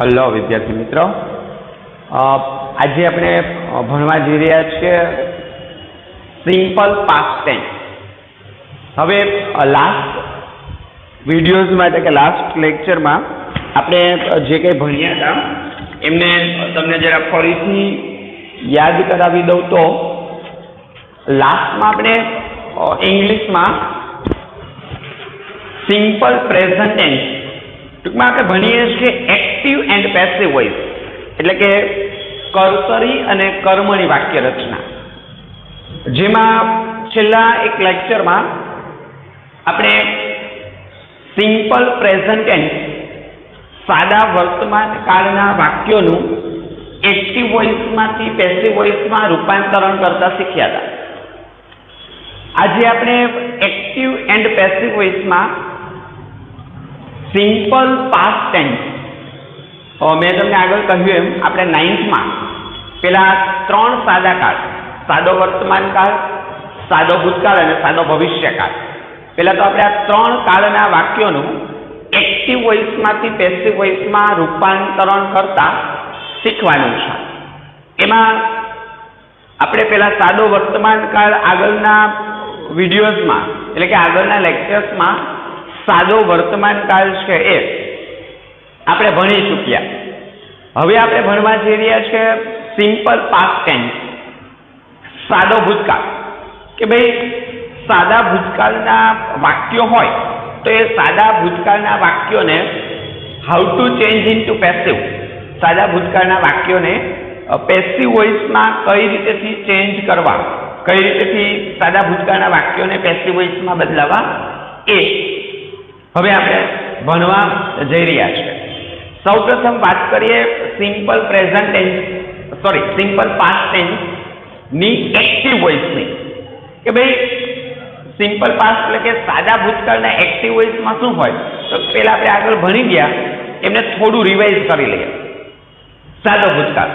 Hello विद्यार्थी मित्रों, आज આપણે ભણવા જઈ રહ્યા છીએ સિમ્પલ પાસ્ટ ટેન્સ। હવે લાસ્ટ વિડિયોઝમાં એટલે કે લાસ્ટ લેક્ચરમાં આપણે જે કંઈ ભણ્યા હતા એમને તમને જરા ફરીથી યાદ કરાવી દઉં તો લાસ્ટમાં આપણે ઇંગ્લિશમાં સિમ્પલ પ્રેઝન્ટ ટેન્સ ટૂંકમાં આપણે ભણીએ છીએ એક્ટિવ એન્ડ પેસિવ વોઇસ એટલે કે કર્તરી અને કર્મણી વાક્ય રચના, જેમાં છેલ્લા એક લેક્ચરમાં આપણે સિમ્પલ પ્રેઝન્ટ ટેન્સ સાદા વર્તમાન કાળના વાક્યોનું એક્ટિવ વોઇસમાંથી પેસિવ વોઇસમાં રૂપાંતરણ કરતા શીખ્યા હતા। આજે આપણે એક્ટિવ એન્ડ પેસિવ વોઇસમાં સિમ્પલ પાસ્ટ ટેન્સ, મેં તમને આગળ કહ્યું એમ આપણે 9th માં પેલા 3 સાદા કાળ, સાદો વર્તમાન કાળ, સાદો ભૂતકાળ અને સાદો ભવિષ્યકાળ, પેલા તો આપણે આ 3 કાળના વાક્યોનું એક્ટિવ વોઇસમાંથી પેસિવ વોઇસમાં રૂપાંતરણ કરતા શીખવાનું છે। એમાં આપણે પેલા સાદો વર્તમાન કાળ આગળના વિડીયોઝમાં એટલે કે આગળના લેક્ચર્સમાં સાદો વર્તમાન કાળ છે એ આપણે ભણી ચૂક્યા। હવે આપણે ભણવા જઈ રહ્યા છે સિમ્પલ પાસ્ટ ટેન્સ, સાદો ભૂતકાળ, કે ભાઈ સાદા ભૂતકાળના વાક્યો હોય તો એ સાદા ભૂતકાળના વાક્યોને how to change into passive, સાદા ભૂતકાળના વાક્યોને પેસિવ વોઇસમાં કઈ રીતેથી ચેન્જ કરવા, કઈ રીતેથી સાદા ભૂતકાળના વાક્યોને પેસિવ વોઇસમાં બદલાવા, એ હવે આપણે ભણવા જઈ રહ્યા છીએ। સૌપ્રથમ વાત કરીએ simple present tense, simple past tense ની એક્ટિવ વોઇસની, કે ભાઈ સિમ્પલ પાસ્ટ એટલે કે સાદા ભૂતકાળના એક્ટિવ વોઇસમાં શું હોય તો પહેલા આપણે આગળ ભણી ગયા એમને થોડું રિવાઇઝ કરી લઈએ। સાદો ભૂતકાળ,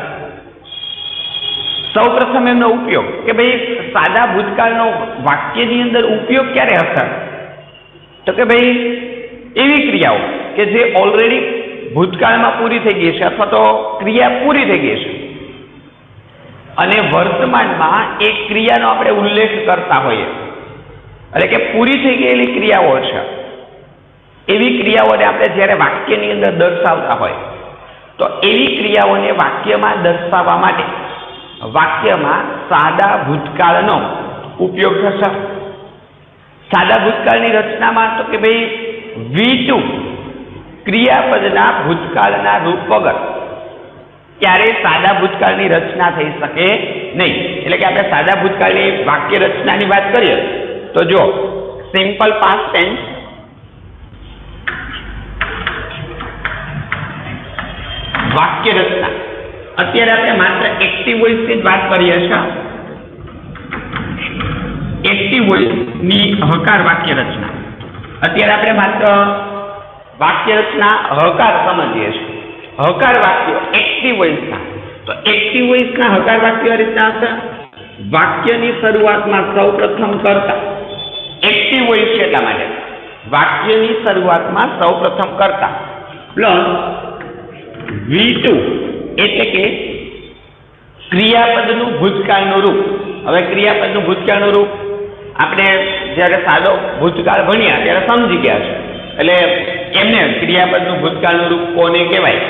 સૌપ્રથમ એમનો ઉપયોગ, કે ભાઈ સાદા ભૂતકાળનો વાક્યની અંદર ઉપયોગ ક્યારે હશે તો કે ભાઈ એવી ક્રિયાઓ કે જે ઓલરેડી ભૂતકાળમાં પૂરી થઈ ગઈ છે અથવા તો ક્રિયા પૂરી થઈ ગઈ છે અને વર્તમાનમાં એ ક્રિયાનો આપણે ઉલ્લેખ કરતા હોઈએ, એટલે કે પૂરી થઈ ગયેલી ક્રિયાઓ છે એવી ક્રિયાઓને આપણે જ્યારે વાક્યની અંદર દર્શાવતા હોય તો એવી ક્રિયાઓને વાક્યમાં દર્શાવવા માટે વાક્યમાં સાદા ભૂતકાળનો ઉપયોગ થશે। સાદા ભૂતકાળની રચનામાં તો કે ભાઈ V2 ક્રિયાપદના ભૂતકાળના રૂપ વગર ક્યારેય સાદા ભૂતકાળની રચના થઈ શકે નહીં। એટલે કે આપણે સાદા ભૂતકાળની વાક્ય રચનાની વાત કરીએ તો જો સિમ્પલ પાસ્ટ ટેન્સ વાક્ય રચના, અત્યારે આપણે માત્ર એક્ટિવ વોઇસની જ વાત કરીએ છીએ। એક્ટિવ વોઇસની હકાર વાક્ય રચના, અત્યારે આપણે માત્ર વાક્ય રચના હકાર સમજીએ છીએ। હકાર વાક્યો એક્ટિવ વોઇસના, તો એક્ટિવ વોઇસના હકાર વાક્યો આ રીતના હશે, વાક્યની શરૂઆતમાં સૌપ્રથમ કરતા, એક્ટિવ વોઇસ છે એટલા માટે વાક્યની શરૂઆતમાં સૌપ્રથમ કરતા પ્લસ V2 એટલે કે ક્રિયાપદનું ભૂતકાળનું રૂપ। હવે ક્રિયાપદનું ભૂતકાળનું રૂપ આપણે જ્યારે સાદો ભૂતકાળ ભણ્યા ત્યારે સમજી ગયા છે, એટલે એમને ક્રિયાપદનું ભૂતકાળનું રૂપ કોને કહેવાય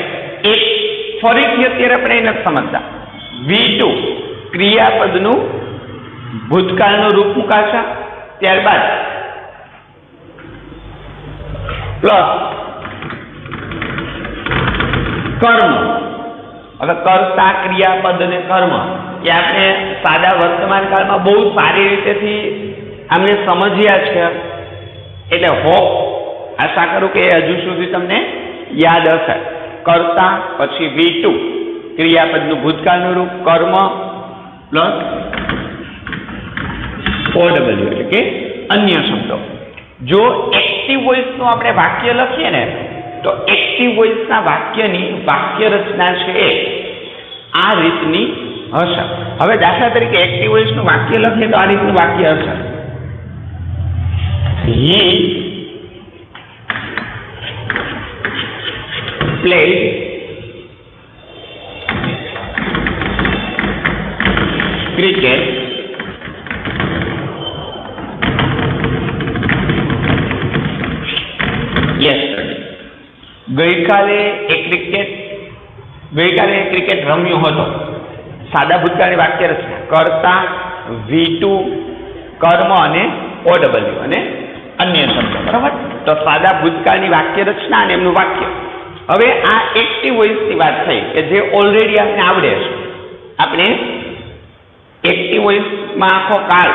એ ફરીથી અત્યારે આપણે એ નથી સમજતા। V2 ક્રિયાપદનું ભૂતકાળનું રૂપ મુકાશે, ત્યારબાદ પ્લસ કર્મ। હવે કર્તા, ક્રિયાપદ અને કર્મ એ આપણે સાદા વર્તમાન કાળમાં બહુ સારી રીતેથી આમને સમજ્યા છે, એટલે હોપ આશા કરું કે હજુ સુધી તમને યાદ હશે। કર્તા પછી V2 ક્રિયાપદનું ભૂતકાળનું રૂપ, કર્મ પ્લસ OW એટલે કે અન્ય શબ્દો। જો એક્ટિવ વોઇસનું આપણે વાક્ય લખીએ ને તો એક્ટિવ વોઇસના વાક્યની વાક્ય રચના છે એ આ રીતની હશે। હવે દાખલા તરીકે એક્ટિવ વોઇસનું વાક્ય લખીએ તો આ રીતનું વાક્ય હશે, He played ક્રિકેટ યસ્ટરડે. ગઈકાલે ક્રિકેટ રમ્યો હતો. સાદા ભૂતકાળની વાક્ય રચના કર્તા, V2, કર્મ અને OW અને અન્ય શબ્દો. બરાબર. તો સાદા ભૂતકાળની વાક્ય રચના અને એમનું વાક્ય. હવે આ એક્ટિવ વોઇસની વાત થઈ કે જે ઓલરેડી આપણે આવડે છે. આપણે એક્ટિવ વોઇસમાં આખો કાળ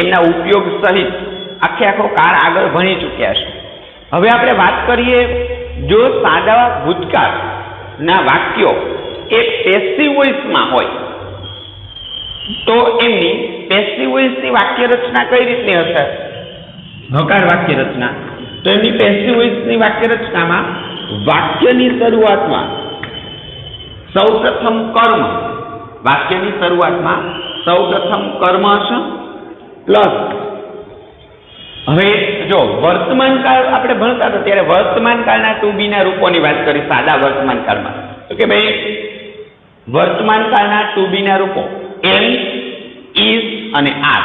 એમના ઉપયોગ સહિત આખો કાળ આગળ ભણી ચૂક્યા છે. હવે આપણે વાત કરીએ જો સાદા ભૂતકાળના વાક્યો એ પેસિવ વોઇસમાં હોય તો એમની પેસિવ વોઇસની વાક્ય રચના કઈ રીતની હશે? હકાર વાક્ય રચના. તો એમની પેસિવ વોઇસની વાક્ય રચનામાં વાક્યની શરૂઆતમાં સૌપ્રથમ કર્મ, વાક્યની શરૂઆતમાં સૌપ્રથમ કર્મ હશે પ્લસ. હવે જો વર્તમાન કાળ આપણે ભણતા હતા ત્યારે વર્તમાન કાળના ટુ બી ના રૂપોની વાત કરી સાદા વર્તમાન કાળમાં. તો કે ભાઈ વર્તમાન કાળના ટુ બી ના રૂપો એમ, ઇઝ અને આર.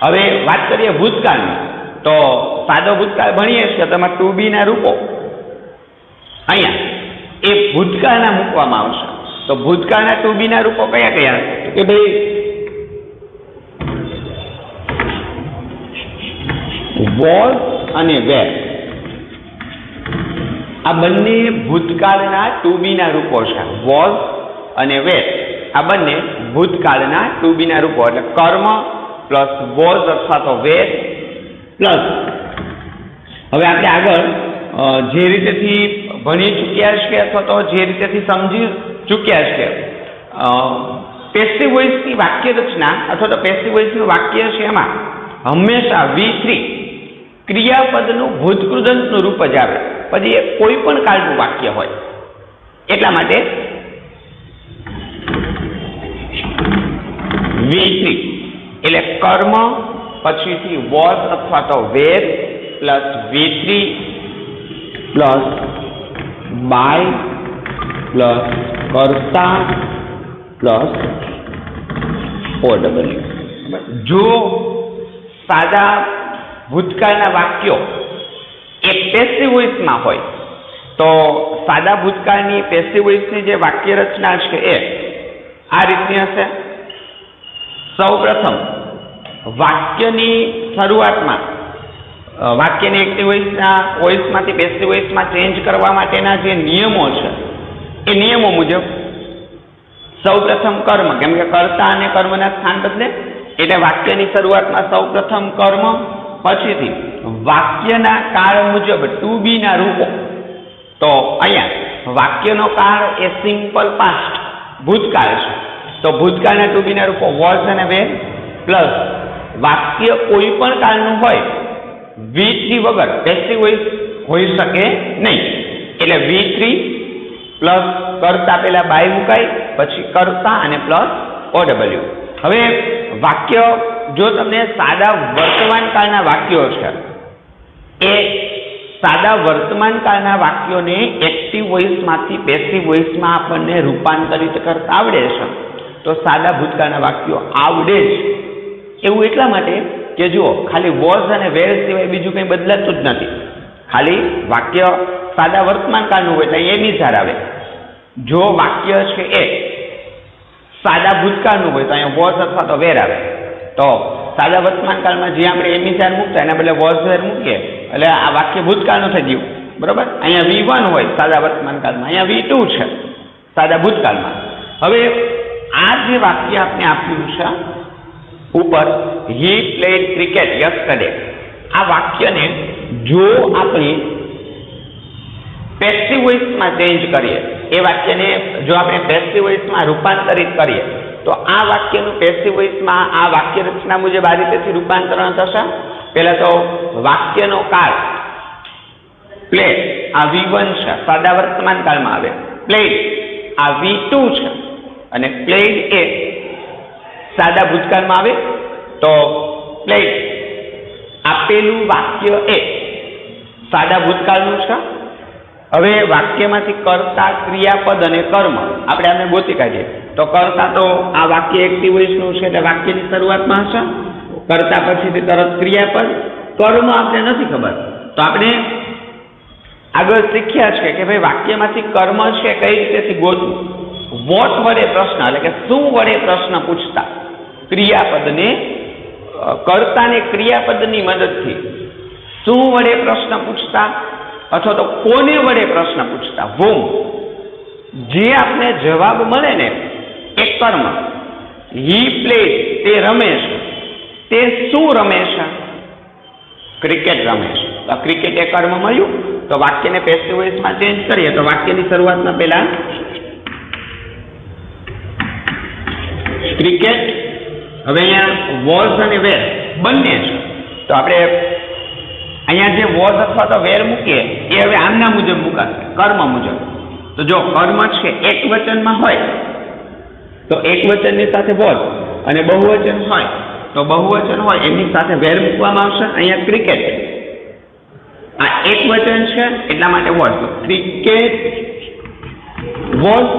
હવે વાત કરીએ ભૂતકાળની તો સાદો ભૂતકાળ ભણીએ છીએ તેમાં ટુ બી ના રૂપો અહીંયા એ ભૂતકાળના મૂકવામાં આવશે. તો ભૂતકાળના ટુ બી ના રૂપો કયા કયા? કે ભાઈ વોઝ અને વેર. આ બંને ભૂતકાળના ટુ બી ના રૂપો છે. વોઝ અને વેર આ બંને ભૂતકાળના ટુ બી ના રૂપો. એટલે કર્મ પ્લસ વોઝ અથવા તો વેર પ્લસ. હવે આપણે આગળ જે રીતેથી ભણી ચૂક્યા છે અથવા તો જે રીતેથી સમજી ચૂક્યા છે પેસિવ વોઇસની વાક્ય રચના અથવા તો પેસિવ વોઇસનું વાક્ય છે એમાં હંમેશા V3 ક્રિયાપદનું ભૂતકૃદંતનું રૂપ જ આવે. પછી એ કોઈ પણ કાળનું વાક્ય હોય એટલા માટે V3 એટલે કર્મ પછીથી વોઝ અથવા તો were plus V3 plus by plus કર્તા પ્લસ OW. જો સાદા ભૂતકાળના વાક્યો એ પેસિવ વોઇસમાં હોય તો સાદા ભૂતકાળની પેસિવ વોઇસની જે વાક્ય રચના છે એ આ રીતની હશે. સૌપ્રથમ વાક્યની શરૂઆતમાં વાક્યને એક્ટિવ વોઇસમાંથી પેસિવ વોઇસમાં ચેન્જ કરવા માટેના જે નિયમો છે એ નિયમો મુજબ સૌપ્રથમ કર્મ, કેમ કે કર્તા અને કર્મના સ્થાન બદલે એટલે વાક્યની શરૂઆતમાં સૌપ્રથમ કર્મ, પછીથી વાક્યના કાળ મુજબ ટુ બી ના રૂપો. તો અહીંયા વાક્યનો કાળ એ સિમ્પલ પાસ્ટ ભૂતકાળ છે. તો ભૂતકાળના ટુ બી ના રૂપો વોઝ અને વેર પ્લસ વાક્ય કોઈ પણ કાળનું હોય V3 વગર પેસિવ વોઇસ હોઈ શકે નહીં. એટલે V3 પ્લસ કર્તા પહેલા બાય મુકાય, પછી કર્તા અને પ્લસ OW. હવે વાક્ય જો તમને સાદા વર્તમાન કાળના વાક્યો છે એ સાદા વર્તમાન કાળના વાક્યોને એક્ટિવ વોઇસમાંથી પેસિવ વોઇસમાં આપણને રૂપાંતરિત કરતા આવડે છે તો સાદા ભૂતકાળના વાક્યો આવડે જ. એવું એટલા માટે કે જુઓ ખાલી વોઝ અને વેર સિવાય બીજું કંઈ બદલાતું જ નથી. ખાલી વાક્ય સાદા વર્તમાન કાળનું હોય એટલે એની જાર આવે. જો વાક્ય છે એ સાદા ભૂતકાળનું હોય તો અહીંયા વોઝ અથવા તો વેર આવે. તો સાદા વર્તમાન કાળમાં જે આપણે એની જાર મૂકતા એના બદલે વોઝ વેર મૂકીએ એટલે આ વાક્ય ભૂતકાળનું થઈ ગયું. બરોબર. અહીંયા V1 હોય સાદા વર્તમાન કાળમાં, અહીંયા V2 છે સાદા ભૂતકાળમાં. હવે આ જે વાક્ય આપણે આપ્યું છે ઉપર, હી પ્લેડ ક્રિકેટ યસ્ટરડે, આ વાક્યને જો આપણે પેસિવ વોઇસમાં ચેન્જ કરીએ, એ વાક્યને જો આપણે પેસિવ વોઇસમાં રૂપાંતરિત કરીએ તો આ વાક્યનું પેસિવ વોઇસમાં આ વાક્ય રચના મુજબ આ રીતેથી રૂપાંતરણ થશે. પહેલા તો વાક્યનો કાળ પ્લેડ આ V1 છે સાદા વર્તમાન કાળમાં આવે, પ્લેડ આ V2 છે અને પ્લેડ એ સાદા ભૂતકાળમાં આવે. તો પ્લેડ આપેલું વાક્ય એ સાદા ભૂતકાળનું છે હવે વાક્યમાંથી કર્તા, ક્રિયાપદ અને કર્મ આપણે આને ગોતી કાઢીએ. તો કર્તા તો આ વાક્ય એક્ટિવ વોઇસનું છે એટલે વાક્યની શરૂઆતમાં હશે. કર્તા પછીથી તરત ક્રિયાપદ. કર્મ આપણે નથી ખબર, તો આપણે આગળ શીખ્યા છે કે ભાઈ વાક્યમાંથી કર્મ છે કઈ રીતેથી ગોતવું. વોટ વડે પ્રશ્ન એટલે કે શું વડે પ્રશ્ન પૂછતા, ક્રિયાપદને કર્તાને ક્રિયાપદની મદદથી શું વડે પ્રશ્ન પૂછતા અથવા તો કોને વડે પ્રશ્ન પૂછતા. હોમ જે આપને જવાબ મળે ને એ કર્મ. હી પ્લે તે રમે છે, તે શું રમે છે? ક્રિકેટ રમે છે. તો ક્રિકેટ એ કર્મ મળ્યું. તો વાક્યને પેસિવ વોઇસમાં ચેન્જ કરીએ તો વાક્યની શરૂઆતમાં પહેલા ક્રિકેટ. હવે અહીંયા વોઝ અને વેર બંને છે. તો આપણે અહીંયા જે વોઝ અથવા તો વેર મૂકીએ એ હવે આમના મુજબ મૂકાશે, કર્મ મુજબ. તો જો કર્મ છે એક વચનમાં હોય તો એક વચનની સાથે વોઝ, અને બહુવચન હોય તો બહુવચન હોય એમની સાથે વેર મૂકવામાં આવશે. અહીંયા ક્રિકેટ આ એક વચન છે એટલા માટે વોઝ. તો ક્રિકેટ વોઝ.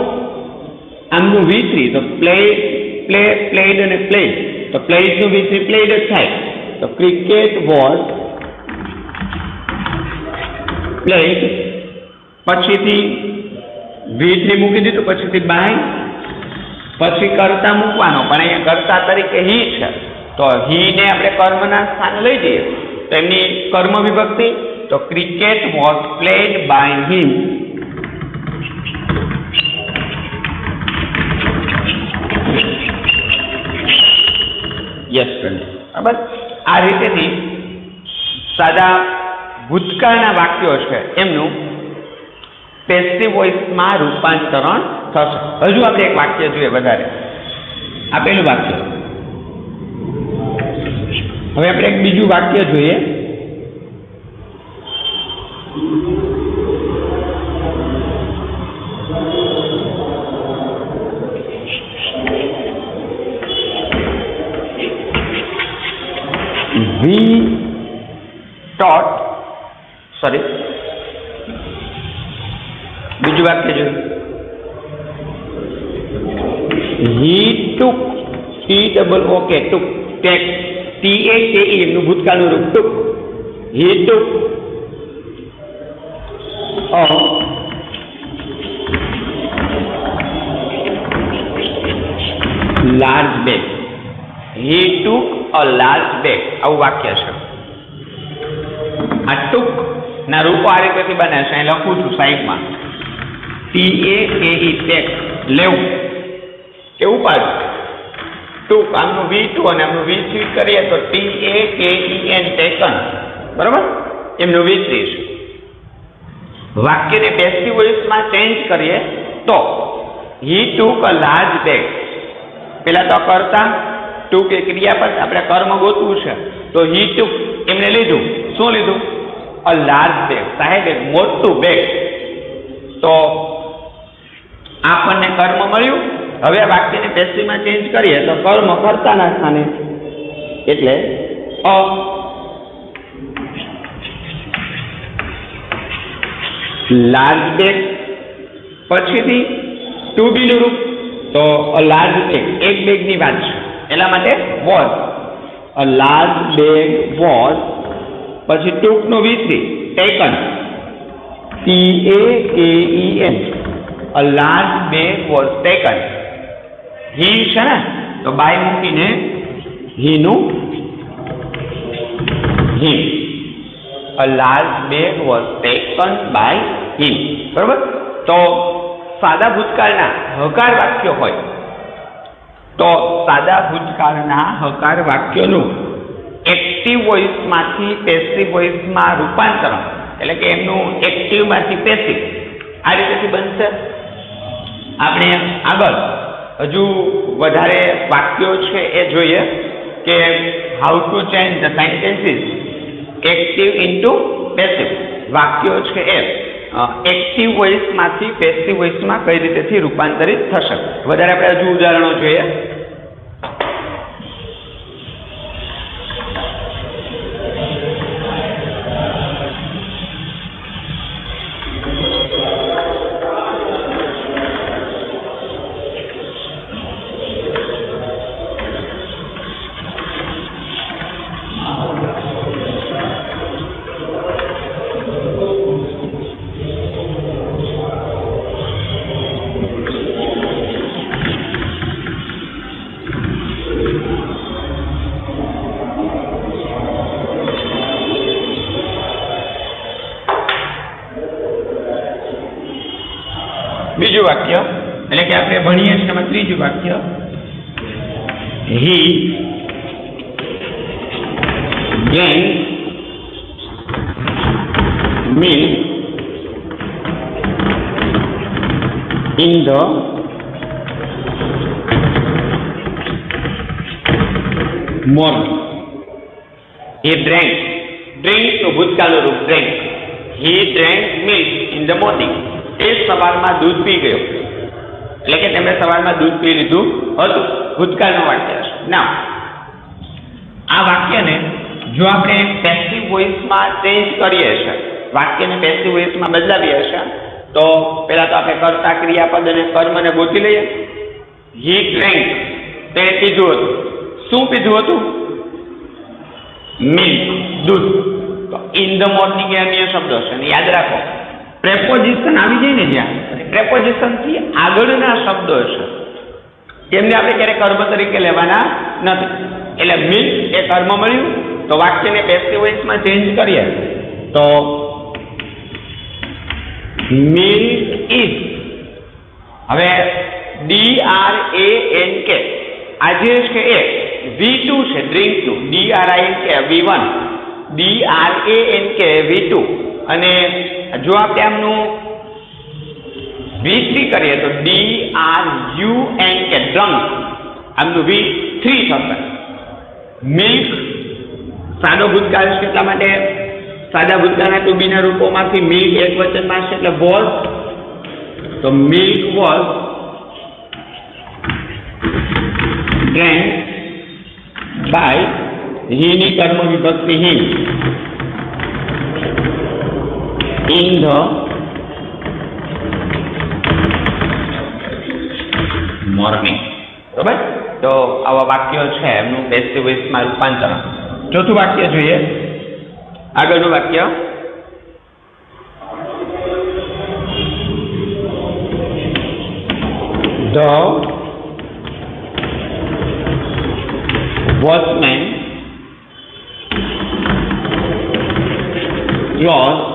આમનું V3 તો પ્લે, પ્લેડ અને પ્લેડ. તો પ્લેડ નું V3 પ્લેડ જ થાય. તો ક્રિકેટ વોઝ પ્લેડ. પછીથી V3 મૂકી દીધું, પછીથી બાય, પછી કર્તા મૂકવાનો, પણ અહીંયા કર્તા તરીકે હી છે તો હી ને આપણે કર્મના સ્થાને લઈ જઈએ તો એમની કર્મ વિભક્તિ. તો cricket was played by him. Yes friend. બરાબર. આ રીતેથી સાદા ભૂતકાળના વાક્યો છે એમનું પેસિવ વોઇસમાં રૂપાંતરણ થશે. હજુ આપણે એક વાક્ય જોઈએ વધારે. આ પહેલું વાક્ય. હવે આપણે એક બીજું વાક્ય જોઈએ. બીજું વાક્ય જોયું. He took, TOOK, took, take, TAKE એમનું ભૂતકાળનું રૂપ took. He took a large bag. He took a large bag આવું વાક્ય છે. આ ટુક ના રૂપો આ રીતેથી બને છે. અહીં લખું છું સાઈડમાં. TAKE ટેક, લેવું કે ઉપાડવું. ટુક આમનું V2 અને આમનું V3 કરીએ તો TAKEN ટેકન. બરાબર. એમનું V3 છે. વાક્યને પેસિવ વોઇસમાં ચેન્જ કરીએ તો હી ટુક અ લાર્જ બેગ. પેલા તો કરતા, ટુક એ ક્રિયાપદ, આપણે કર્મ ગોતવું છે તો હી ટુક એમને લીધું. શું લીધું? અ લાર્જ બેગ, સાહેબ એક મોટું બેગ. તો આપણને કર્મ મળ્યું. હવે આ વાક્યને પેસિવમાં ચેન્જ કરીએ તો કર્મ કર્તાના સ્થાને એટલે અ. Large bag. પછીથી ટુ બી નું રૂપ તો અ લાર્જ બેગ, એક બેગની વાત છે એટલા માટે was. A large bag was. પછી ટુકનો V3 taken, TAKEN. A large bag was taken. He છે ને તો બાય મૂકીને હીનું him. A large bag was taken by him. બરોબર. તો સાદા ભૂતકાળના હકાર વાક્યો હોય તો સાદા ભૂતકાળના હકાર વાક્યોનું એક્ટિવ વોઇસમાંથી પેસિવ વોઇસમાં રૂપાંતરણ એટલે કે એમનું એક્ટિવમાંથી પેસિવ આ રીતેથી બનશે. આપણે આગળ હજુ વધારે વાક્યો છે એ જોઈએ કે how to change the sentences active into passive. વાક્યો છે એ એક્ટિવ વોઇસમાંથી પેસિવ વોઇસમાં કઈ રીતેથી રૂપાંતરિત થશે. વધારે આપણે હજુ ઉદાહરણો જોઈએ. વાક્ય એટલે કે આપણે ભણીએ છીએ એમાં ત્રીજું વાક્ય, he drank milk in the morning. He drank નું ભૂતકાળનું રૂપ drank. He drank milk in the morning. એ સવારમાં દૂધ પી ગયો એટલે કે તેમણે સવારમાં દૂધ પી લીધું હતું, ભૂતકાળનું વાક્ય છે. ના, આ વાક્યને જો આપણે પેસિવ વોઇસમાં ચેન્જ કરીએ છીએ, વાક્યને પેસિવ વોઇસમાં બદલાવીએ છીએ, તો પહેલા તો આપણે કર્તા ક્રિયાપદ અને કર્મને ગોતી લઈએ. he drank તેણે પીધું હતું. શું પીધું હતું? મિલ્ક, દૂધ. તો ઇન ધ મોર્નિંગ એ અન્ય શબ્દો છે અને યાદ રાખો પ્રેપોઝિશન આવી જાય ને, જ્યાં પ્રેપોઝિશન થી આગળના શબ્દો છે તેમને આપણે ક્યારે કર્મ તરીકે લેવાના નથી. એટલે મિલ્ક એ કર્મ મળ્યું તો વાક્યને પેસિવ વોઇસમાં ચેન્જ કરીએ તો મિલ્ક ઇઝ, હવે DRANK આજે છે એ V2 છે, drink two, DRINK V1, DRANK V2 અને જો આપણે આમનું V3 કરીએ તો DRUNK ડ્રંક, આમનું V3 થશે. મિલ્ક સાદો ભૂતકાળ છે એટલા માટે સાદા ભૂતકાળના ટુ બીના રૂપોમાંથી મિલ્ક એક વચનમાં છે એટલે વોઝ, તો મિલ્ક વોઝ ડ્રેન્ક બાય, હીની કર્મ વિભક્તિ હી, ઇન ધ મોર્નિંગ. બરાબર, તો આવા વાક્યો છે એમનું પેસિવ વોઇસમાં રૂપાંતરણ. ચોથું વાક્ય જોઈએ, આગળનું વાક્ય, the watchman closed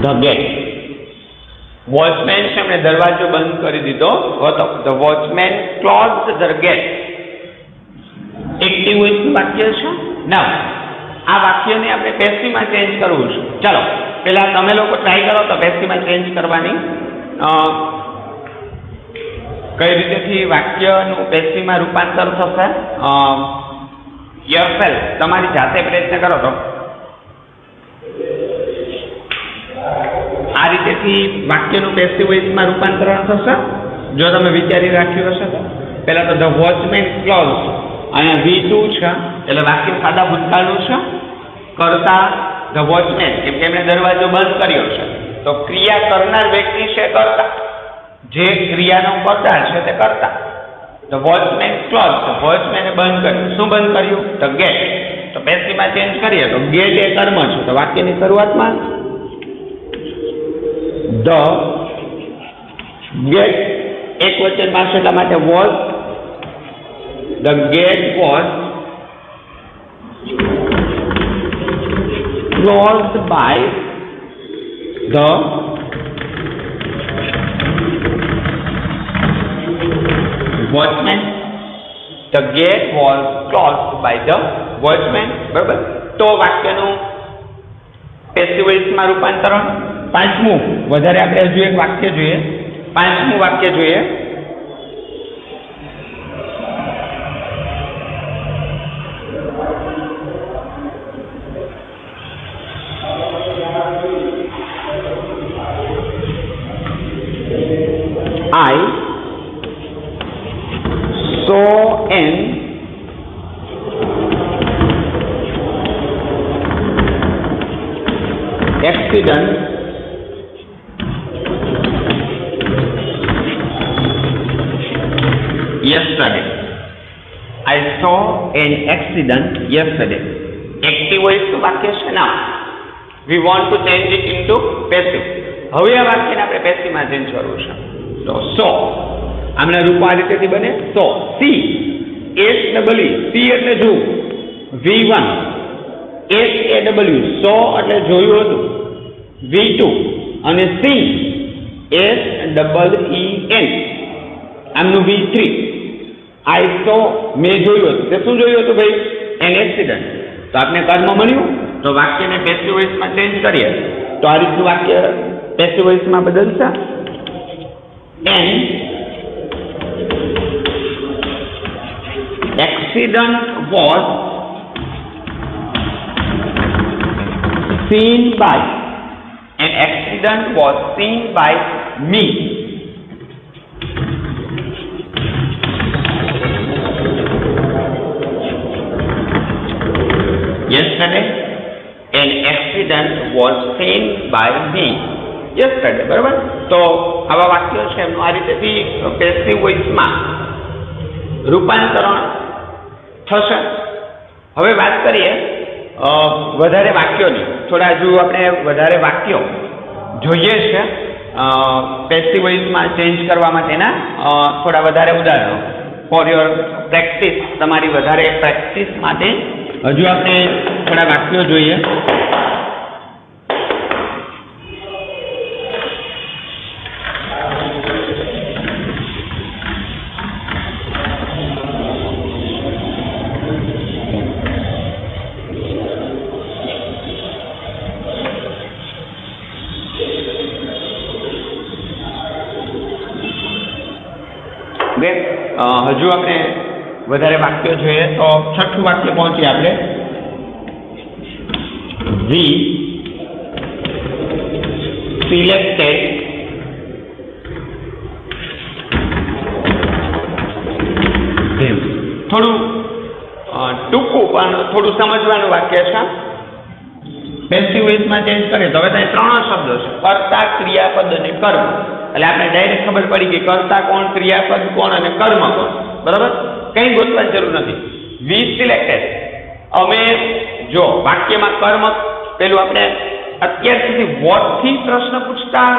the gate. Watchman છે એમણે દરવાજો બંધ કરી દીધો હતો. The watchman closed the gate. Active વોઇસનું વાક્ય છે. નાઉ આ વાક્યને આપણે પેસિવમાં ચેન્જ કરવું છે. ચાલો પહેલા તમે લોકો ટ્રાય કરો તો પેસિવમાં ચેન્જ કરવાની કઈ રીતેથી વાક્યનું પેસિવમાં રૂપાંતર થશે. યોરસેલ્ફ, તમારી જાતે પ્રયત્ન કરો તો આ રીતેથી વાક્યનું પેસિવ વોઇસમાં રૂપાંતરણ થશે જો તમે વિચારી રાખ્યું હશે તો. પહેલા તો ધ વોચમેન ક્લોઝ, અહીંયા V2 છે એટલે વાક્ય સાદા ભૂતકાળનું છે. કરતા ધ વોચમેન, કેમ કે એમણે દરવાજો બંધ કર્યો છે તો ક્રિયા કરનાર વ્યક્તિ છે કર્તા, જે ક્રિયાનો કર્તા છે તે કર્તા. ધ વોચમેન ક્લોઝ, વોચમેને બંધ કર્યું. શું બંધ કર્યું? તો ગેટ. તો પેસિવમાં ચેન્જ કરીએ તો ગેટ એ કર્મ છે. તો વાક્યની શરૂઆતમાં ધ ગેટ એક વચનમાં છે એટલા માટે was, the gate was closed by the watchman. The gate was closed by the watchman. બરાબર, તો વાક્યનું પેસિવ વોઇસમાં રૂપાંતરણ. પાંચમું, વધારે આપણે હજુ એક વાક્ય જોઈએ. પાંચમું વાક્ય જોઈએ. I saw an accident yesterday. I saw an accident yesterday. Active voice નું વાક્ય છે. Now we want to change it into passive. હવે આ વાક્યને આપણે પેસિવમાં ચેન્જ કરવું છે. તો સો આમના રૂપ આ રીતેથી બને. સો સી એસ ડબલ્યુ, સી એટલે જોવું, V1 એસ એ ડબલ્યુ સો એટલે જોયું હતું, V2 અને સી SEEN આમનું V3 આ એક તો મેં જોયું હતું. તે શું જોયું હતું ભાઈ? An accident. તો આપણે કર્મ મળ્યું, તો વાક્યને પેસિવ વોઇસમાં ચેન્જ કરીએ તો આ રીતનું વાક્ય પેસિવ વોઇસમાં બદલશે. An accident was seen by, an accident was seen by me. Yesterday, an accident was seen by me. Yesterday, બરાબર? તો આવા વાક્યો છે એમનું આ રીતેથી પેસિવ વોઇસમાં રૂપાંતરણ થશે. હવે વાત કરીએ વધારે વાક્યોની. થોડા હજુ આપણે વધારે વાક્યો જોઈએ છે પેસિવ વોઇસમાં ચેન્જ કરવા માટેના થોડા વધારે ઉદાહરણો ફોર યોર પ્રેક્ટિસ, તમારી વધારે પ્રેક્ટિસ માટે હજુ આપણે થોડા વાક્યો જોઈએ. હજુ આપણે વધારે વાક્યો જોઈએ તો છઠ્ઠું વાક્ય પહોંચીએ આપણે. વી સિલેક્ટેડ ધેમ. થોડું ટૂંકું પણ થોડું સમજવાનું વાક્ય છે. પેસિવ વોઇસમાં ચેન્જ કરીએ તો હવે ત્યાં 3 શબ્દો છે: કર્તા, ક્રિયાપદ અને કર્મ. એટલે આપણે ડાયરેક્ટ ખબર પડી કે કર્તા કોણ, ક્રિયાપદ કોણ અને કર્મ કોણ. બરાબર? કંઈ ગોતવાની જરૂર નથી. વી સિલેક્ટેડ, અમે જો વાક્યમાં કર્મ, પેલું આપણે અત્યાર સુધી વોટ થી પ્રશ્ન પૂછતા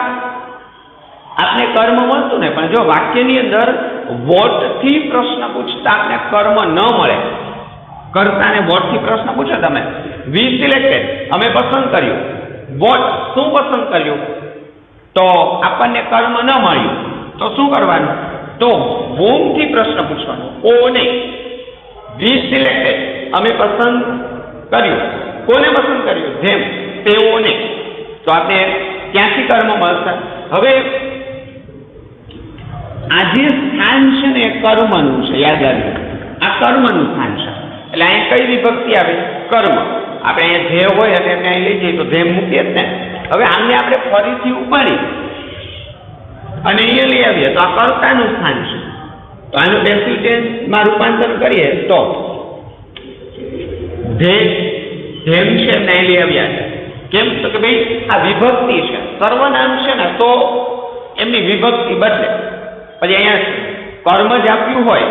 આપણે કર્મ મળતું ને, પણ જો વાક્યની અંદર વોટ થી પ્રશ્ન પૂછતા આપણે કર્મ ન મળે. કર્તાને વોટ થી પ્રશ્ન પૂછો તમે, વી સિલેક્ટેડ અમે પસંદ કર્યું. વોટ શું પસંદ કર્યું? તો આપણને કર્મ ન મળ્યું તો શું કરવાનું? તો whom થી પ્રશ્ન પૂછવાનો, કોને. વી સિલેક્ટેડ અમે પસંદ કર્યું. કોને પસંદ કર્યું? જેમ, તેઓને. તો આપણે ક્યાંથી કર્મ મળશે? હવે આ જે સ્થાન છે ને એ કર્મનું છે, યાદ રાખજો. આ કર્મનું સ્થાન છે. એટલે અહીંયા કઈ વિભક્તિ આવે? કર્મ. આપણે અહીંયા જે હોય અને એમને અહીં લઈ જઈએ તો જેમ મૂકીએ જ ને. હવે આમને આપણે ફરીથી ઉપાડી અને અહીંયા લઈ આવીએ તો આ કર્તાનું સ્થાન છે. તો આનું પેસિવ ટેન્સમાં રૂપાંતર કરીએ તો જેમ છે એમને અહીં લઈ આવ્યા છે. કેમ? તો કે ભાઈ આ વિભક્તિ છે, સર્વનામ છે ને તો એમની વિભક્તિ બદલે. પછી અહીંયા કર્મ જ આપ્યું હોય,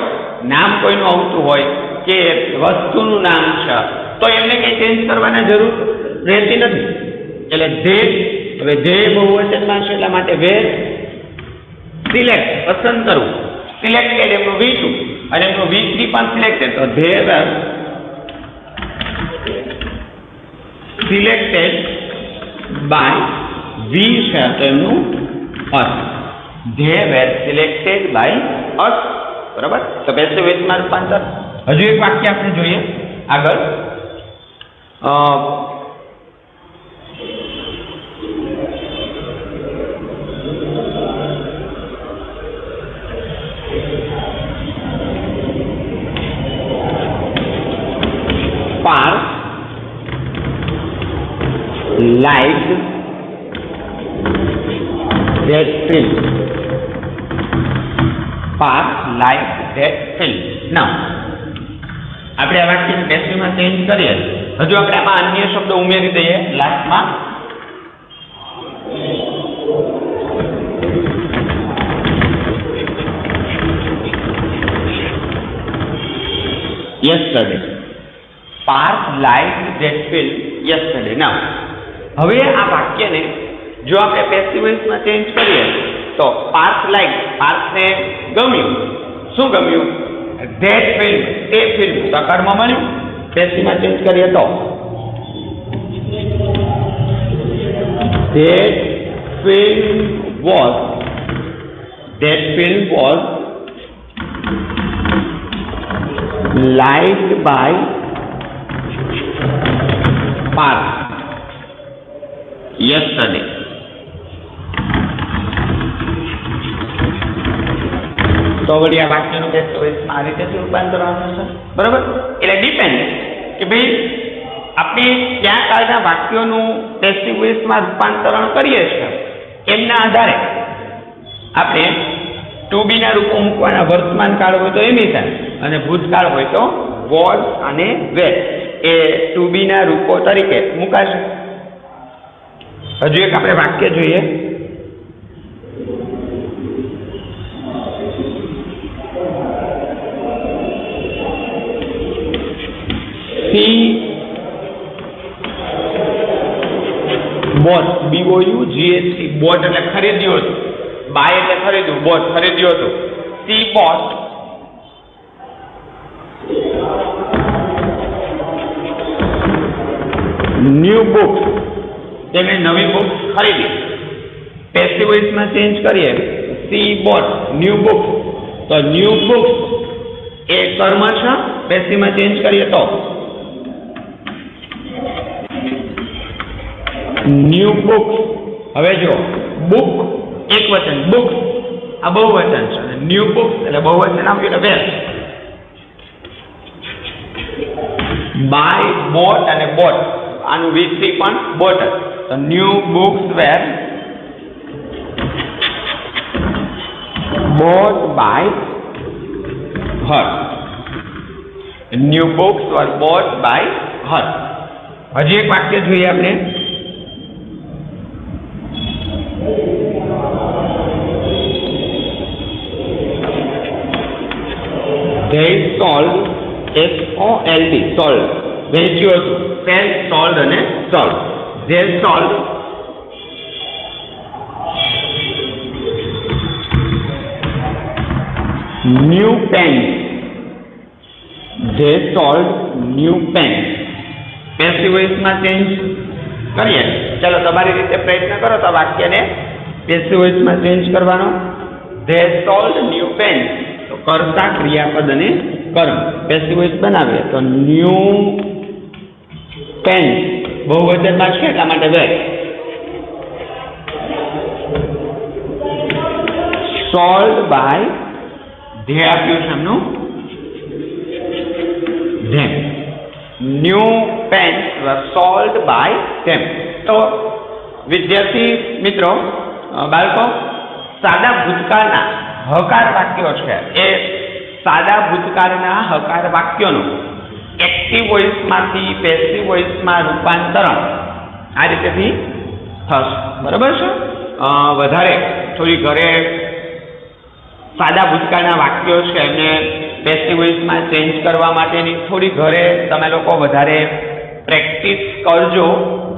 નામ કોઈનું આવતું હોય કે વસ્તુનું નામ છે તો એમને કંઈ ચેન્જ કરવાના જરૂર રહેતી નથી. એટલે જે, હવે જે બહુવચનમાં છે એટલા માટે વે સિલેક્ટ, પસંદ કરવું. સિલેક્ટેડ એમનું V2 અને એમનું V3 પણ સિલેક્ટેડ. તો they were selected by we છે તો એમનું us. They were selected by us. બરાબર? તો પેસિવ વોઇસમાં રૂપાંતર. હજુ એક વાક્ય આપણે જોઈએ આગળ. Park liked that film. Park liked that film. Now, આપણે આ વાક્યને પેસિવમાં ચેન્જ કરીએ. હજુ આપણે આમાં અન્ય શબ્દો ઉમેરી દઈએ લાસ્ટમાં. Yesterday. Park liked that film yesterday. Now, હવે આ વાક્યને જો આપણે પેસિવ વોઇસમાં ચેન્જ કરીએ તો પાર્ક લાઈક, પાર્કને ગમ્યું. શું ગમ્યું? ધેટ ફિલ્મ, તે ફિલ્મ. તો કર્મ મળ્યું. પેસિવમાં ચેન્જ કરીએ તો that film was liked by Parth yesterday. તો વળી આ વાક્યનું પેસિવ વોઇસમાં આ રીતે રૂપાંતર આવશે, બરાબર? એટલે ડિપેન્ડ કે ભાઈ આપણે કયા કાળના વાક્યોનું પેસિવ વોઇસમાં રૂપાંતરણ કરીએ છીએ એમના આધારે આપણે ટુ બી ના રૂપો મૂકવાના. વર્તમાન કાળ હોય તો એમિશન અને ભૂતકાળ હોય તો વોઝ અને વેર એ ટુ બી ના રૂપો તરીકે મુકાશે. હજુ એક આપણે વાક્ય જોઈએ. બોટ, BOUGHT, બોટ એટલે ખરીદ્યું હતું. બાય એટલે ખરીદ્યું, બોટ ખરીદ્યું હતું. સી બોટ ન્યૂ બુક્સ, તેમણે નવી બુક્સ ખરીદી. પેસિવ વોઇસમાં ચેન્જ કરીએ, સી બોટ ન્યૂ બુક્સ, તો ન્યૂ બુક્સ એ કર્મ છે. પેસિવમાં ચેન્જ કરીએ તો ન્યૂ બુક્સ. હવે જો બુક એક વચન, બુક્સ આ બહુવચન છે, ન્યૂ બુક્સ એટલે બહુવચન આવ્યું એટલે વેર. બાય, બોટ અને બોટ આનું વિકસી પણ બોટ. તો new books were bought by her. New books were bought by her. હજી એક વાક્ય જોઈએ આપણે. They sold, SOLD, sold, વેચ્યું હતું. sell, sold અને sold. They sold new pens. They sold new pens. Passive વોઇસમાં ચેન્જ કરીએ. ચાલો તમારી રીતે પ્રયત્ન કરો તો વાક્યને પેસિવ વોઇસમાં ચેન્જ કરવાનો. They sold new pens. તો કર્તા, ક્રિયાપદ અને કર્મ. પેસિવ વોઇસ બનાવીએ તો ન્યૂ પેન બહુવચનમાં છે એટલા માટે વેર. સોલ્ડ બાય, ધ્યેય આપ્યું છે એમનું them. New pens were sold by them. તો વિદ્યાર્થી મિત્રો, બાળકો, સાદા ભૂતકાળના હકાર વાક્યો છે એ સાદા ભૂતકાળના હકાર વાક્યોનું એક્ટિવ વોઇસમાંથી પેસિવ વોઇસમાં રૂપાંતરણ આ રીતેથી થશે, બરાબર છે? વધારે થોડી ઘરે સાદા ભૂતકાળના વાક્યો છે એમને પેસિવ વોઇસમાં ચેન્જ કરવા માટેની થોડી ઘરે તમે લોકો વધારે પ્રેક્ટિસ કરજો,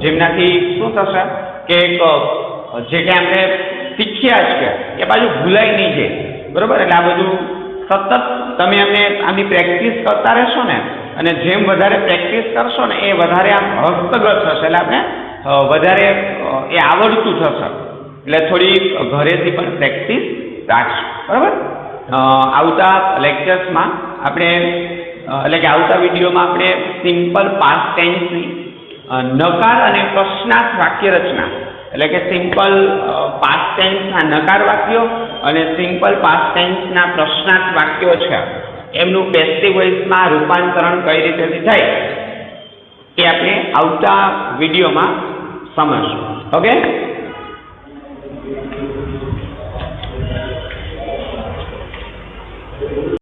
જેમનાથી શું થશે કે જે કે આપણે શીખ્યા છે એ બાજુ ભૂલાય નહીં જાય, બરોબર? એટલે આ બધું સતત તમે એમને આની પ્રેક્ટિસ કરતા રહેશો ને, અને જેમ વધારે પ્રેક્ટિસ કરશો ને એ વધારે આમ હસ્તગત થશે, એટલે આપણે વધારે એ આવડતું થશે. એટલે થોડી ઘરેથી પણ પ્રેક્ટિસ રાખશું, બરાબર? આવતા લેક્ચર્સમાં આપણે એટલે કે આવતા વિડીયોમાં આપણે સિમ્પલ પાસ્ટ ટેન્સની નકાર અને પ્રશ્નાર્થ વાક્ય રચના, એટલે કે સિમ્પલ પાસ્ટ ટેન્સના નકાર વાક્યો અને સિમ્પલ પાસ્ટ ટેન્સના પ્રશ્નાર્થ વાક્યો છે એમનું પેસિવ વોઇસમાં રૂપાંતરણ કઈ રીતે થાય એ આપણે આવતા વિડીયોમાં સમજશું. ઓકે?